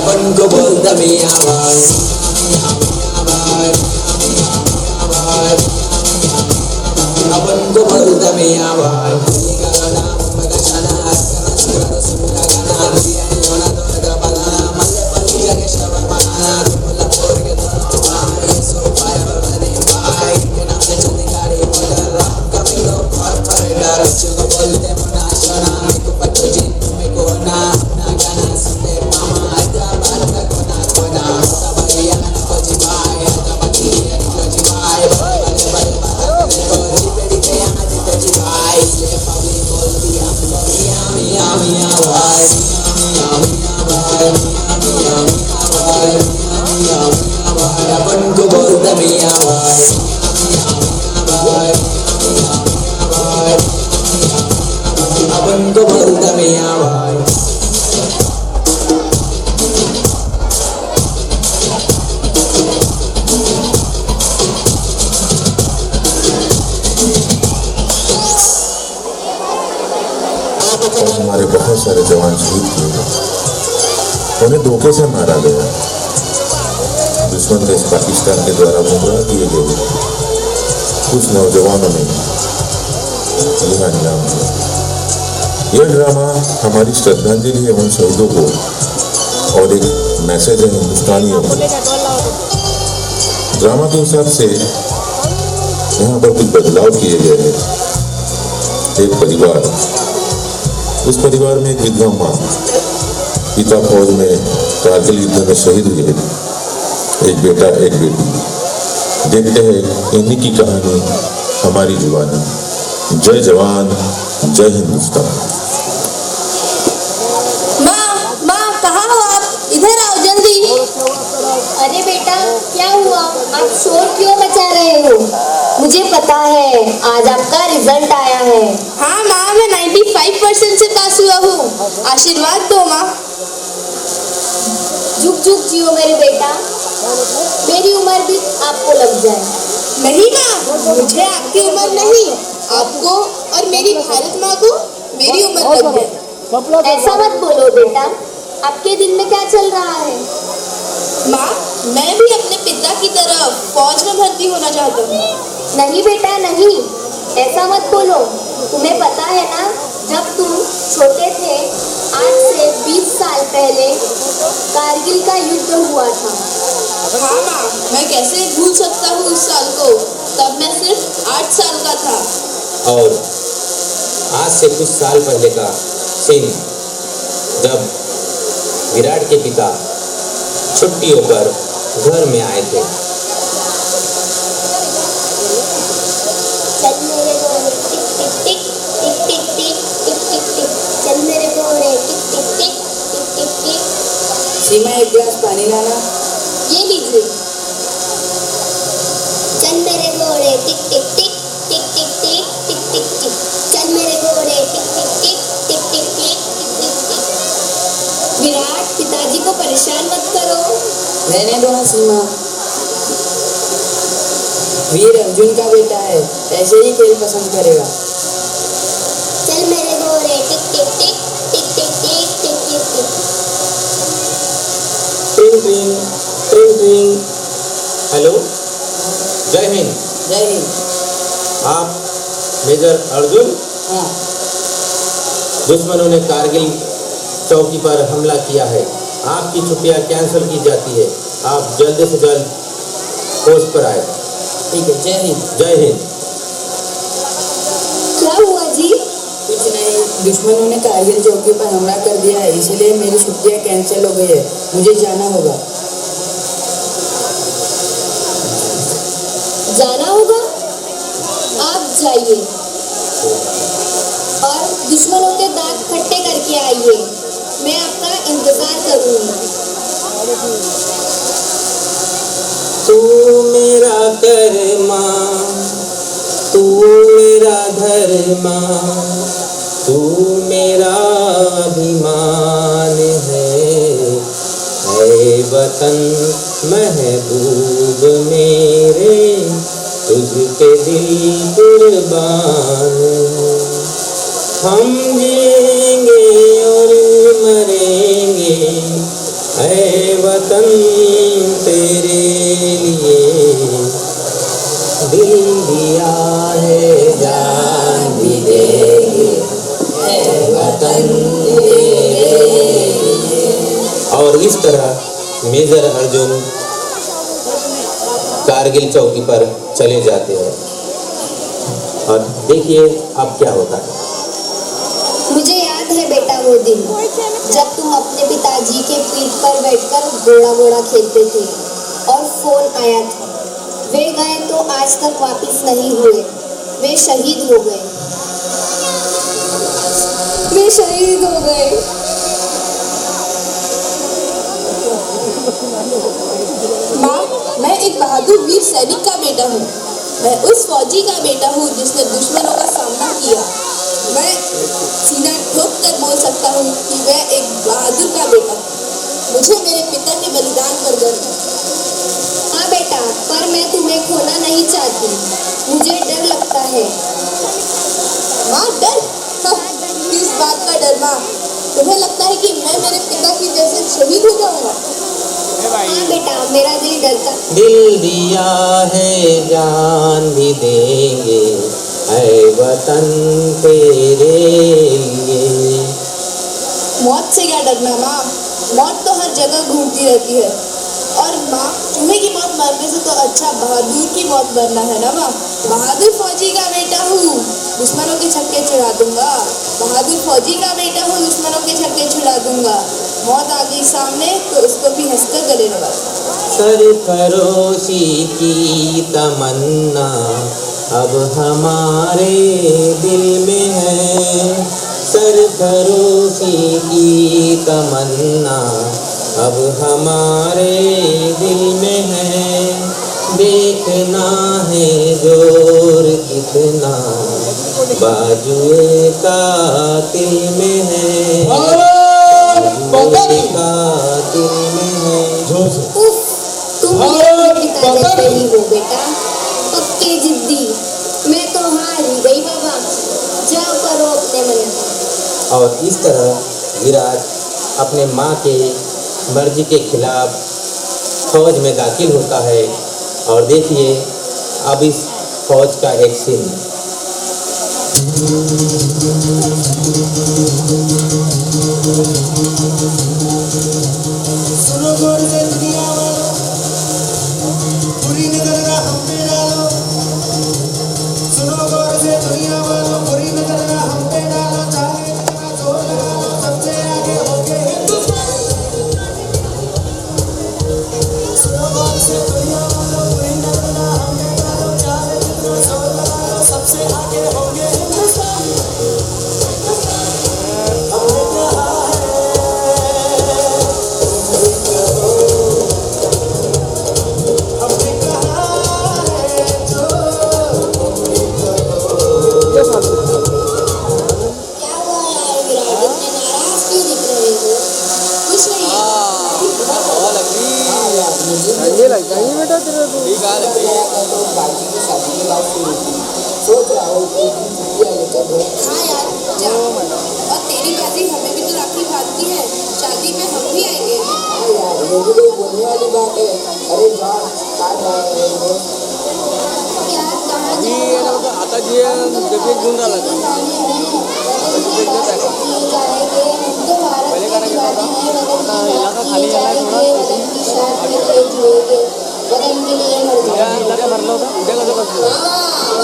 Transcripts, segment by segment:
अपन को बोलता मियाँ भाई हमारे बहुत सारे जवान शहीद किए गए, उन्हें धोखे से मारा गया। दुश्मन देश पाकिस्तान के द्वारा गुमराह किए गए कुछ नौजवानों ने यह अंजाम दिया। यह ड्रामा हमारी श्रद्धांजलि है उन शहीदों को और एक मैसेज है हिंदुस्तानियों को। ड्रामा के हिसाब से यहाँ पर कुछ बदलाव किए गए हैं। एक परिवार, उस परिवार में एक विधवा माँ, पिता फौज में कारगिल युद्ध में शहीद हुए, एक बेटा एक बेटी। देखते हैं इन्हीं की कहानी हमारी जुबानी। जय जवान जय हिंदुस्तान। माँ कहाँ हो आप? इधर आओ जल्दी। अरे बेटा क्या हुआ, आप शोर क्यों मचा रहे हो? मुझे पता है आज आपका रिजल्ट आया है। हाँ माँ, मैं 95% से पास हुआ हूँ। आशीर्वाद दो माँ। झुक झुक जियो मेरे बेटा, मेरी उम्र भी आपको लग जाए। नहीं माँ, मुझे आपकी उम्र नहीं, आपको और मेरी भारत माँ को मेरी उम्र लग जाए। ऐसा मत बोलो बेटा, आपके दिल में क्या चल रहा है? माँ, मैं भी अपने पिता की तरह फौज में भर्ती होना चाहता हूँ। नहीं बेटा नहीं, ऐसा मत बोलो। तुम्हें पता है ना, जब तुम छोटे थे, आज से 20 साल पहले कारगिल का युद्ध हुआ था। हाँ माँ, मैं कैसे भूल सकता हूँ उस साल को। तब मैं सिर्फ 8 साल का था। और आज से कुछ साल पहले का सीन, जब विराट के पिता छुट्टियों पर घर में आए थे। चल मेरे घोड़े टिक टिक टिक टिक टिक टिक टिक टिक टिक, चल मेरे घोड़े टिक टिक टिक टिक टिक टिक। सीमा, एक गिलास पानी लाना। ये लीजिए। चल मेरे घोड़े टिक टिक टिक टिक टिक टिक टिक टिक टिक, चल मेरे घोड़े टिक टिक टिक टिक टिक टिक टिक टिक टिक। विराट, पिताजी को परेशान मत करो। रहने दो ना सीमा, वीर अर्जुन का बेटा है, ऐसे ही खेल पसंद करेगा। चल मेरे घोड़े टिक टिक टिक टिक टिक टिक टिक टिक टिक। ट्रिंग ट्रिंग ट्रिंग ट्रिंग। हेलो, जय हिंद। जय हिंद। आप मेजर अर्जुन? हाँ। दुश्मनों ने कारगिल चौकी पर हमला किया है। आपकी छुट्टियां कैंसिल की जाती है। आप जल्द से जल्द पोस्ट पर आए। ठीक है, जय हिंद। जय हिंद। क्या हुआ जी? कुछ नहीं, दुश्मनों ने कारगिल चौकी पर हमला कर दिया है, इसलिए मेरी छुट्टियां कैंसिल हो गई है। मुझे जाना होगा। जाना होगा? आप जाइए और दुश्मनों के दांत खट्टे करके आइए। मैं आपका इंतजार करूंगी। तू मेरा कर्मा, तू मेरा धर्मा, तू मेरा अभिमान है वतन महबूब मेरे, तुझके दिल कुर्बान है। हम जिएंगे और मरेंगे ऐ वतन तेरे लिए, दिल दिया है जान दिया इस तरह मेजर अर्जुन कारगिल चौकी पर चले जाते हैं और देखिए अब क्या होता है। मुझे याद है बेटा वो दिन जब तुम अपने पिताजी के पीठ पर बैठकर घोड़ा घोड़ा खेलते थे और फोन आया था। वे गए तो आज तक वापस नहीं हुए। वे शहीद हो गए। वे शहीद हो गए। माँ, मैं एक बहादुर वीर सैनिक का बेटा हूँ। मैं उस फौजी का बेटा हूँ जिसने दुश्मनों का सामना किया। मैं सीना ठोक कर बोल सकता हूँ कि मैं एक बहादुर का बेटा हूँ। मुझे मेरे पिता के बलिदान पर गर्व है। हाँ बेटा, पर मैं तुम्हें खोना नहीं चाहती। मुझे डर लगता है। माँ, डर? हाँ, किस बात का डर माँ? तुम्हें लगता है कि मैं मेरे पिता की जैसे शहीद हो जाऊंगा? हाँ बेटा, मेरा दिल डरता। दिल दिया है जान भी देंगे ऐ वतन तेरे लिए। मौत से क्या डरना माँ? मौत तो हर जगह घूमती रहती है। और माँ, चूहे की मौत मरने से तो अच्छा बहादुर की मौत मरना है ना माँ। बहादुर फौजी का बेटा हूँ, दुश्मनों के छक्के छुड़ा दूंगा। बहादुर फौजी का बेटा हूँ, दुश्मनों के छक्के छुड़ा दूंगा। मौत आ गई सामने तो उसको भी हंसकर गले लगा। सरफरोशी की तमन्ना अब हमारे दिल में है। सरफरोशी की तमन्ना अब हमारे दिल में है। देखना है जोर कितना बाजुए कातिल में है। बाजुए कातिल में है। उफ, तुम भी अपने पिता जैसे ही हो बेटा, पक्के जिद्दी। मैं तो हार ही गई बाबा। जाओ करो अपने मन की। और इस तरह विराट अपने माँ के मर्जी के खिलाफ फौज में दाखिल होता है। और देखिए अब इस फौज का एक सीन। सुनो गौर से दुनिया वालों, बुरी नजर ना हम पे डालो। सुनो गौर से दुनिया वालों, बुरी नजर ना हम पे डालो। चाहे कितना जोर लगा लो, सबसे आगे होंगे हिंदुस्तान। सुनो गौर से दुनिया वालों, बुरी नजर ना हम पे डालो। चाहे कितना जोर लगा लो, सबसे आगे होंगे हिंदुस्तान। हमने कहा क्या हुआ यार विराट, इतने नाराज क्यों दिख रहे हो? कुछ नहीं है। हाँ यार, जा। और तेरी बाजी हमें भी तो राखी बांधती है। शादी में हम भी आएंगे। हाँ यार, ये भी कोई बोलने वाली बात है। अरे जा, काय जाएंगे? यार कहाँ जा रहे हो? आता जी घेऊन राहिला का जाएंगे तो भारत की आबादी है। इलाका खाली झाला थोडा वतन की शान में तेज होंगे। वतन के लिए मर जाएंगे। उद्या भरलं होतं उद्या कसं बसलं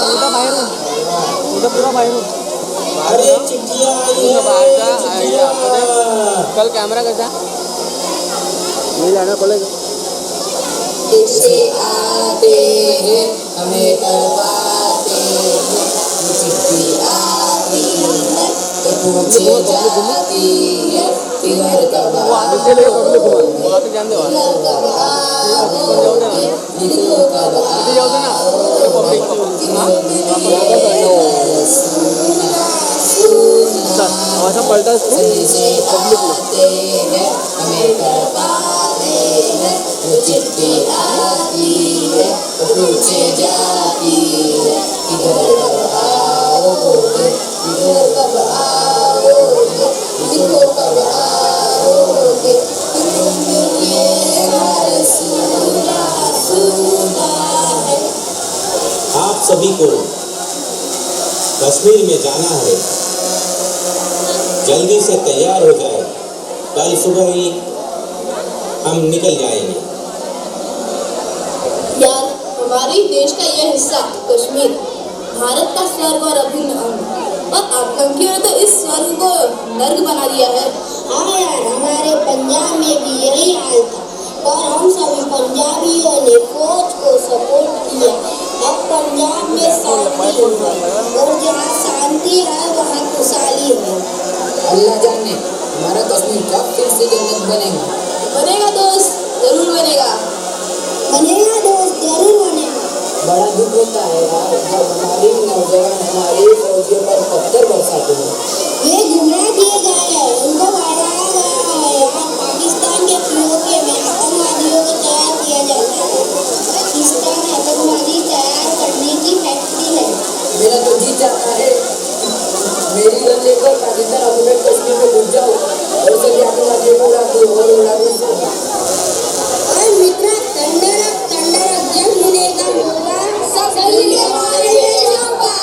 उद्या बाहेरून उद्या पुरा बाहेरून अरे चिट्ठियां आई है, बाहेरचा चिट्ठियां। कल कॅमेरा कसा ये जाना पड़ेगा से आते हैं हमें करवाते हैं। चिट्ठी आती है तो पूछे जाती है कि घर कब पब्लिक वहाँ पे जान दे लिखो कब जाऊ दे ना पब्लिक असं पलटास तू से आते हैं हमें करवाते हैं। तो चिट्ठी आती है तो पूछे जाती है कि घर कब आओगे, कि घर कब आओगे, लिखो कब आओगे। तुमने घर सुना सुना है। आप सभी को कश्मीर में जाना है, जल्दी से तैयार हो जाए। कल सुबह ही हम निकल जाएंगे। यार, हमारे देश का यह हिस्सा कश्मीर भारत का स्वर्ग और अभिन्न अंग, और आतंकियों ने तो इस स्वर्ग को नर्क बना दिया है। हाँ यार, हमारे पंजाब में भी यही हाल था और हम सभी पंजाबियों ने फौज को सपोर्ट किया। अब पंजाब में शांति है और जहाँ शांति है वहाँ खुशहाली है। अल्लाह जाने हमारा कश्मीर कब फिर से जन्नत बनेगा। बनेगा दोस्त, जरूर बनेगा। बनेगा दोस्त, जरूर बनेगा। बड़ा दुख होता है यार जब हमारे नौजवान हमारे फौजियों पर पत्थर बरसाते हैं। वे गुमराह किए गए हैं, उनको भड़काया गया है। यहाँ पाकिस्तान के पीओके में आतंकवादियों को तैयार किया जाता है। पाकिस्तान आतंकवादी तैयार करने की फैक्ट्री है। मेरा तो जी चाहता है मेरी गन लेकर पाकिस्तान ऑक्यूपेट कश्मीर में घुस जाओ और सभी आतंकवादियों को उड़ा दो और उड़ा दो। और मित्र, तंडरक तंडरक जब मिलेगा मौका सब मिलकर मारेंगे चौका।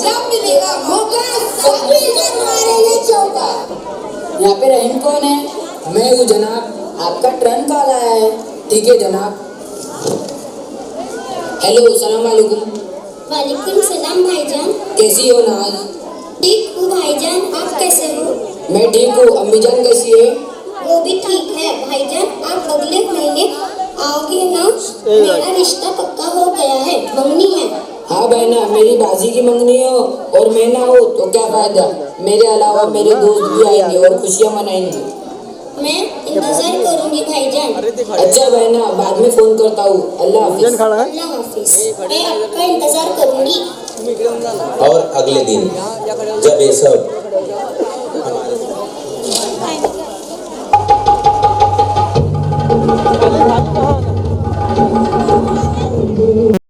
जब मिलेगा मौका सब मिलकर मारेंगे चौका। यहाँ पे रहीम कौन है? मैं हूँ जनाब, आपका टर्न कॉल आया है। ठीक है जनाब। हेलो, सलाम वालेकुम। वालेकुम सलाम भाईजान। कैसी हो नाज? ठीक हूँ भाईजान, आप कैसे हो? मैं ठीक हूँ। अम्मी जान कैसी है? वो भी ठीक है भाईजान। आप अगले महीने आओगे ना? मेरा रिश्ता पक्का हो गया है, मंगनी है। हाँ बहना, मेरी बाजी की मंगनी हो और मैं ना हो तो क्या फायदा। मेरे अलावा मेरे दोस्त भी आएंगे और खुशियाँ मनाएंगे। मैं इंतजार करूंगी भाईजान। अच्छा बहना, बाद में फोन करता हूँ। अल्लाह हाफिज। अल्लाह हाफिज। मैं आपका इंतजार करूंगी। और अगले दिन जब ये सब